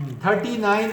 39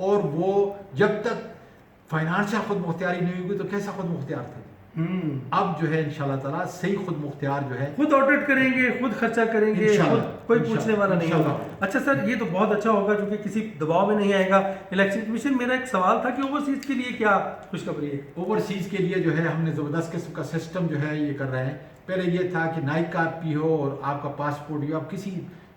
اور وہ جب تک فائنانشل خود مختاری نہیں ہوگی تو کیسا خود مختار تھے. اب جو ہے انشاءاللہ تعالیٰ صحیح خود مختار جو ہے خود آڈٹ کریں گے, خود خرچہ کریں گے, خود کوئی پوچھنے والا نہیں ہوگا. اچھا سر, یہ تو بہت اچھا ہوگا کیونکہ کسی دباؤ میں نہیں آئے گا الیکشن کمیشن. میرا ایک سوال تھا کہ اوورسیز کے لیے کیا خوشخبری ہے؟ اوورسیز کے لیے جو ہے ہم نے زبردست قسم کا سسٹم جو ہے یہ کر رہے ہیں. پہلے یہ تھا کہ نائک کاپی ہو اور آپ کا پاسپورٹ ہو, اب کسی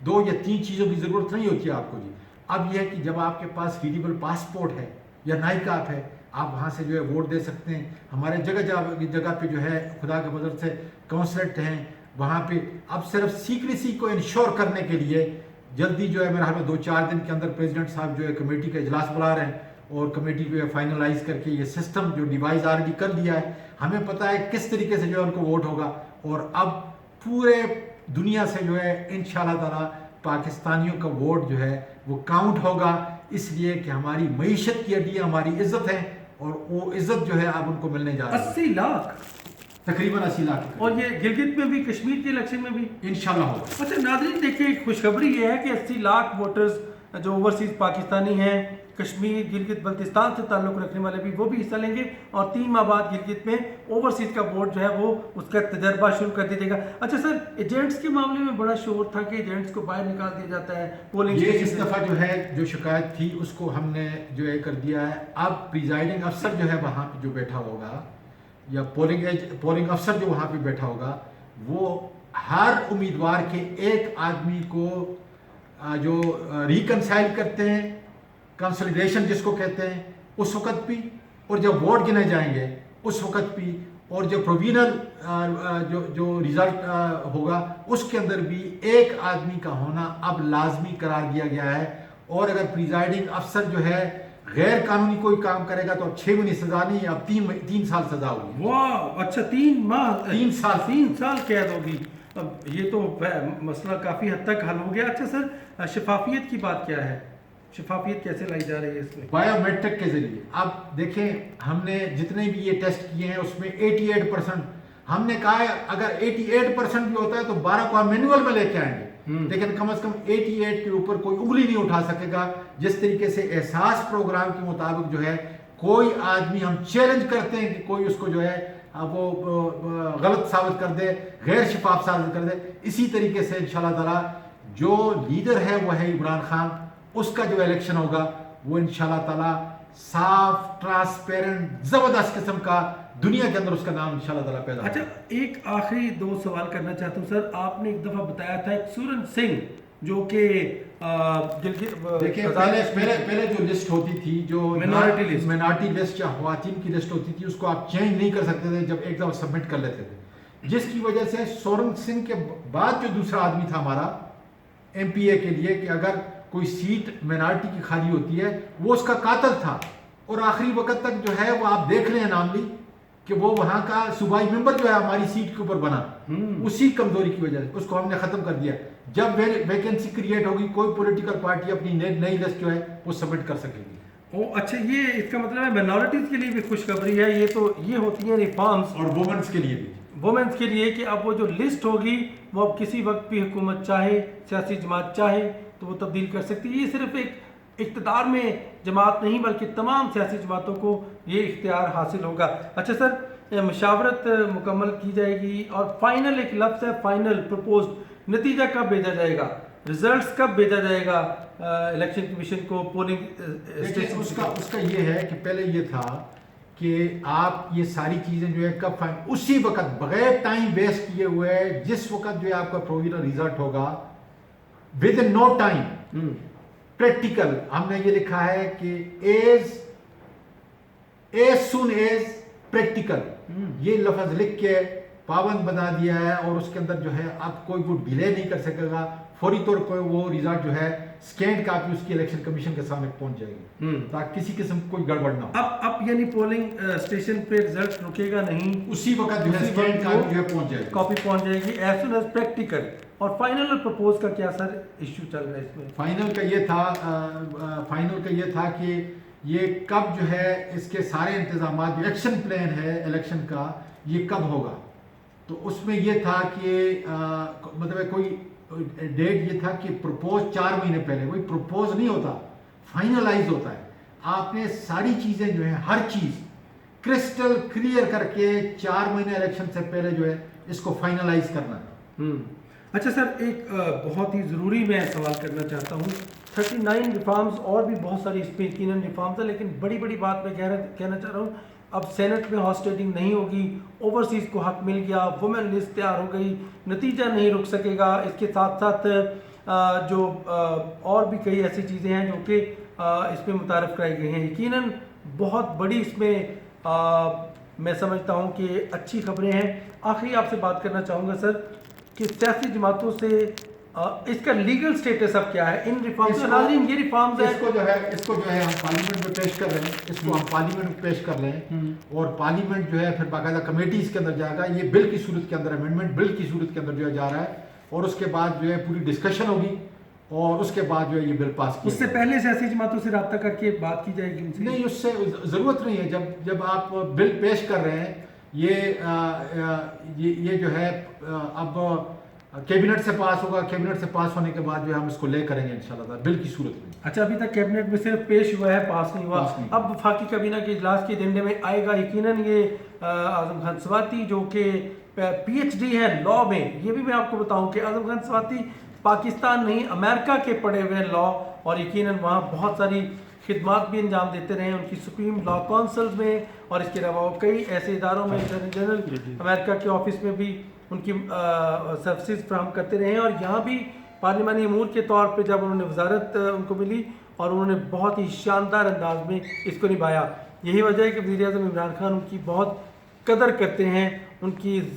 2 یا 3 چیزوں کی ضرورت نہیں ہوتی ہے آپ کو جی. اب یہ ہے کہ جب آپ کے پاس ریڈیبل پاسپورٹ ہے یا نائک آپ ہے, آپ وہاں سے جو ہے ووٹ دے سکتے ہیں. ہمارے جگہ پہ جو ہے خدا کے فضل سے کونسلٹ ہیں وہاں پہ. اب صرف سیکریسی کو انشور کرنے کے لیے جلدی جو ہے میرے خیال میں 2-4 دن کے اندر پریزیڈنٹ صاحب جو ہے کمیٹی کا اجلاس بلا رہے ہیں اور کمیٹی کو فائنلائز کر کے یہ سسٹم جو ڈیوائز آلریڈی کر دیا ہے. ہمیں پتہ ہے کس طریقے سے جو ہے ان کو ووٹ ہوگا, اور اب پورے دنیا سے جو ہے انشاءاللہ تعالیٰ پاکستانیوں کا ووٹ جو ہے وہ کاؤنٹ ہوگا, اس لیے کہ ہماری معیشت کی ہڈی ہماری عزت ہے, اور وہ عزت جو ہے اب ان کو ملنے جا رہی ہے. 80 لاکھ تقریباً 80 لاکھ. اور یہ گلگت میں بھی, کشمیر کے الیکشن میں بھی انشاءاللہ ہوگا. اچھا ناظرین دیکھیں, ایک خوشخبری یہ ہے کہ 80 لاکھ ووٹرز جو اوورسیز پاکستانی ہیں, کشمیر, گلگت بلتستان سے تعلق رکھنے والے بھی, وہ بھی حصہ لیں گے. اور 3 ماہ بعد گلگت میں اوورسیز کا ووٹ جو ہے وہ اس کا تجربہ شروع کر دیا جائے گا. اچھا سر, ایجنٹس کے معاملے میں بڑا شور تھا کہ ایجنٹس کو باہر نکال دیا جاتا ہے پولنگ. یہ اس دفعہ جو ہے جو شکایت تھی اس کو ہم نے جو ہے کر دیا ہے. اب پریزائڈنگ افسر جو ہے وہاں پہ جو بیٹھا ہوگا, یا پولنگ افسر جو وہاں پہ بیٹھا ہوگا, وہ ہر امیدوار کے ایک آدمی کو جو ریکنسائل کرتے ہیں, کنسلیڈیشن جس کو کہتے ہیں, اس وقت بھی, اور جب ووٹ گنے جائیں گے اس وقت بھی, اور جو پرووینل جو ریزلٹ ہوگا اس کے اندر بھی ایک آدمی کا ہونا اب لازمی قرار دیا گیا ہے. اور اگر پریزائڈنگ افسر جو ہے غیر قانونی کوئی کام کرے گا تو اب 6 مہینے سزا نہیں, اب 3 سال سزا ہوگی. واہ, اچھا 3 ماہ 3 سال قید ہوگی. اب یہ تو مسئلہ کافی حد تک حل ہو گیا. اچھا سر, شفافیت کی بات کیا ہے؟ شفافیت کیسے لائی جا رہی ہے اس میں؟ بایو میٹرک کے ذریعے. اب دیکھیں ہم نے جتنے بھی یہ ٹیسٹ کیے ہیں اس میں 88%, ہم نے کہا ہے اگر 88% بھی ہوتا ہے تو 12 کو ہم مینول میں لے کے آئیں گے, لیکن کم از کم 88 کے اوپر کوئی انگلی نہیں اٹھا سکے گا. جس طریقے سے احساس پروگرام کے مطابق جو ہے کوئی آدمی ہم چیلنج کرتے ہیں کہ کوئی اس کو جو ہے وہ غلط ثابت کر دے, غیر شفاف ثابت کر دے, اسی طریقے سے انشاءاللہ تعالیٰ جو لیڈر ہے وہ ہے عمران خان, اس کا جو الیکشن ہوگا وہ انشاءاللہ تعالیٰ صاف, ٹرانسپیرنٹ, زبردست قسم کا دنیا کے اندر اس کا نام انشاءاللہ تعالیٰ پیدا. اچھا ایک آخری 2 سوال کرنا چاہتا ہوں سر. آپ نے ایک دفعہ بتایا تھا ایک سورن سنگھ جو کہ دیکھیں پہلے جو لسٹ ہوتی تھی, جو مینارٹی لسٹ یا خواتین کی لسٹ ہوتی تھی, اس کو آپ چینج نہیں کر سکتے تھے جب ایک دفعہ سبمٹ کر لیتے تھے, جس کی وجہ سے سورن سنگھ کے بعد جو دوسرا آدمی تھا ہمارا MPA کے لیے, کہ اگر کوئی سیٹ مینارٹی کی خالی ہوتی ہے, وہ اس کا قاتل تھا, اور آخری وقت تک جو ہے وہ آپ دیکھ لیں ناملی کہ وہ وہاں کا صوبائی ممبر جو ہے ہماری سیٹ کے اوپر بنا, اسی کمزوری کی وجہ سے اس کو ہم نے ختم کر دیا. جب ویکینسی کریٹ ہوگی کوئی پولیٹیکل پارٹی اپنی نئی لسٹ جو ہے وہ سبمٹ کر سکے گی. اچھا, یہ اس کا مطلب ہے مائنورٹیز کے لیے بھی خوشخبری ہے. یہ ہوتی ہیں ریفارمز, اور وومنس کے لیے بھی, وومنس کے لیے کہ اب وہ جو لسٹ ہوگی وہ اب کسی وقت بھی حکومت چاہے, سیاسی جماعت چاہے تو وہ تبدیل کر سکتی ہے. یہ صرف ایک اقتدار میں جماعت نہیں بلکہ تمام سیاسی جماعتوں کو یہ اختیار حاصل ہوگا. اچھا سر, مشاورت مکمل کی جائے گی اور فائنل, ایک لفظ ہے فائنل, پروپوزڈ, نتیجہ کب بھیجا جائے گا, ریزلٹس کب بھیجا جائے گا الیکشن کمیشن کو پولنگ اسٹیشن؟ اس کا یہ ہے کہ پہلے یہ تھا کہ آپ یہ ساری چیزیں جو ہے کب اسی وقت بغیر ٹائم ویسٹ کیے ہوئے, جس وقت جو ہے آپ کا پروویژنل ریزلٹ ہوگا within no time practical, ہم نے یہ لکھا ہے کہ ایز سون ایز پریکٹیکل, یہ لفظ لکھ کے پابند بنا دیا ہے. اور اس کے اندر جو ہے اب کوئی وہ ڈیلے نہیں کر سکے گا, فوری طور پر وہ ریزلٹ جو ہے سکینڈ کاپی اس کی الیکشن کمیشن کے سامنے پہنچ جائے گی تاکہ کسی قسم کوئی گڑبڑ نہ ہو. اب یعنی پولنگ اسٹیشن پہ ریزلٹ رکے گا نہیں, اسی وقت جو ہے سکینڈ کاپی جو ہے پہنچ جائے گی, کاپی پہنچ جائے گی ایز سون ایز پریکٹیکل. اور فائنل اور پرپوز کا کیا سر ایشو چل رہا ہے اس میں؟ فائنل کا یہ تھا کہ یہ کب جو ہے اس کے سارے انتظامات, جو ایکشن پلان ہے الیکشن کا, یہ کب ہوگا. تو اس میں یہ تھا کہ مطلب کوئی ڈیٹ یہ تھا کہ پرپوز 4 مہینے پہلے, کوئی پرپوز نہیں ہوتا, فائنلائز ہوتا ہے. آپ نے ساری چیزیں جو ہیں ہر چیز کرسٹل کلیئر کر کے 4 مہینے الیکشن سے پہلے جو ہے اس کو فائنلائز کرنا ہے۔ اچھا سر، ایک بہت ہی ضروری میں سوال کرنا چاہتا ہوں، 39 ریفارمز اور بھی بہت ساری اس پہ یقیناً ریفارمز ہیں، لیکن بڑی بات میں کہنا چاہ رہا ہوں، اب سینٹ میں ہارس ٹریڈنگ نہیں ہوگی، اوورسیز کو حق مل گیا، وومن لسٹ تیار ہو گئی، نتیجہ نہیں رک سکے گا۔ اس کے ساتھ ساتھ جو اور بھی کئی ایسی چیزیں ہیں جو کہ اس میں متعارف کرائی گئی ہیں، یقیناً بہت بڑی اس میں میں سمجھتا ہوں کہ اچھی خبریں ہیں۔ آخری آپ سے بات کرنا چاہوں گا سر کہ سیاسی جماعتوں سے اس کا لیگل سٹیٹس اب کیا ہے ان ریفارمز کا؟ ناظرین یہ ریفارمز ہیں، اس کو جو ہے ہم پارلیمنٹ میں پیش کر رہے ہیں، اس کو ہم پارلیمنٹ میں پیش کر رہے ہیں، اور پارلیمنٹ جو ہے پھر باقاعدہ کمیٹیز کے اندر جائے گا، یہ بل کی صورت کے اندر امینڈمنٹ بل کی صورت کے اندر جو ہے جا رہا ہے، اور اس کے بعد جو ہے پوری ڈسکشن ہوگی، اور اس کے بعد جو ہے یہ بل پاس کیا اس سے پہلے سیاسی جماعتوں سے رابطہ کر کے بات کی جائے گی ان سے؟ نہیں، اس سے ضرورت نہیں ہے۔ جب آپ بل پیش کر رہے ہیں، یہ جو ہے اب کیبنٹ سے پاس ہوگا، کیبنٹ سے پاس ہونے کے بعد جو ہے ہم اس کو لے کریں گے انشاءاللہ بل کی صورت میں۔ اچھا، ابھی تک کیبنٹ میں صرف پیش ہوا ہے، پاس نہیں ہوا، اب وفاقی کابینہ کے اجلاس کے ایجنڈے میں آئے گا یقیناً۔ یہ اعظم خان سواتی جو کہ پی ایچ ڈی ہے لا میں، یہ بھی میں آپ کو بتاؤں کہ اعظم خان سواتی پاکستان نہیں امریکہ کے پڑھے ہوئے لا، اور یقیناً وہاں بہت ساری خدمات بھی انجام دیتے رہے ہیں ان کی سپریم لا کونسلز میں، اور اس کے علاوہ کئی ایسے اداروں میں، اٹارنی جنرل امریکہ کے آفس میں بھی ان کی سروسز فراہم کرتے رہے ہیں، اور یہاں بھی پارلیمانی امور کے طور پہ جب انہوں نے وزارت ان کو ملی، اور انہوں نے بہت ہی شاندار انداز میں اس کو نبھایا۔ یہی وجہ ہے کہ وزیر اعظم عمران خان ان کی بہت قدر کرتے ہیں، ان کی